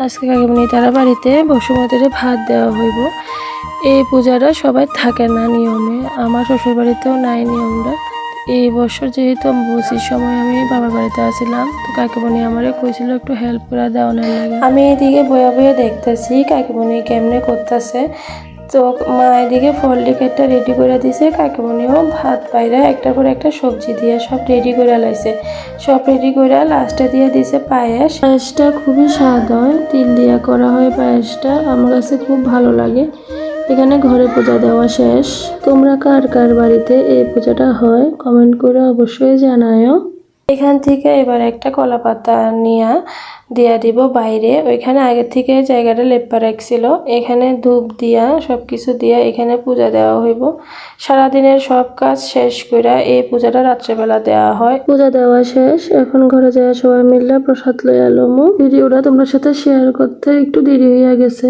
আজকে কাকিমণি তারা বাড়িতে বসুমতীর ভাত দেওয়া হইব। এই পূজাটা সবাই থাকে না নিয়মে, আমার শ্বশুর বাড়িতেও নাই নিয়মটা। এই বছর যেহেতু অম্বুবাচীর সময় আমি বাবার বাড়িতে আসছিলাম, তো কাকিমণি আমারে কইছিল একটু হেল্প করে দেওয়ানোর লাগে। আমি এদিকে বয়া বয়া দেখতেছি কাকিমণি কেমনে করতেছে। তো মা এদিকে ফল কেটে রেডি করে দিছে, কাকিমণিও ভাত পাইরা একটার পর একটা সবজি দিয়ে সব রেডি করে লাইছে। সব রেডি করে লাস্টে দিয়ে দিছে পায়েস। পায়েসটা খুবই স্বাদ হয়, তিল দিয়া করা হয় পায়েসটা, আমার কাছে খুব ভালো লাগে। এখানে ঘরে পূজা দেওয়া শেষ। তোমরা কার কার বাড়িতে এই পূজাটা হয় কমেন্ট করে অবশ্যই জানায়ও। এখান থেকে এবার একটা কলা পাতা নিয়ে দিয়া দিব বাইরে। ওইখানে আগে থেকে জায়গাটা লেপা রাখছিল, এখানে ধূপ দিয়া সবকিছু দিয়া এখানে পূজা দেওয়া হইব। সারাদিনের সব কাজ শেষ করে এই পূজাটা রাত্রেবেলা দেওয়া হয়। পূজা দেওয়া শেষ, এখন ঘরে যাওয়া সবাই মিলে প্রসাদ লইয়া লমু। ভিডিওটা তোমার সাথে শেয়ার করতে একটু দেরি হইয়া গেছে।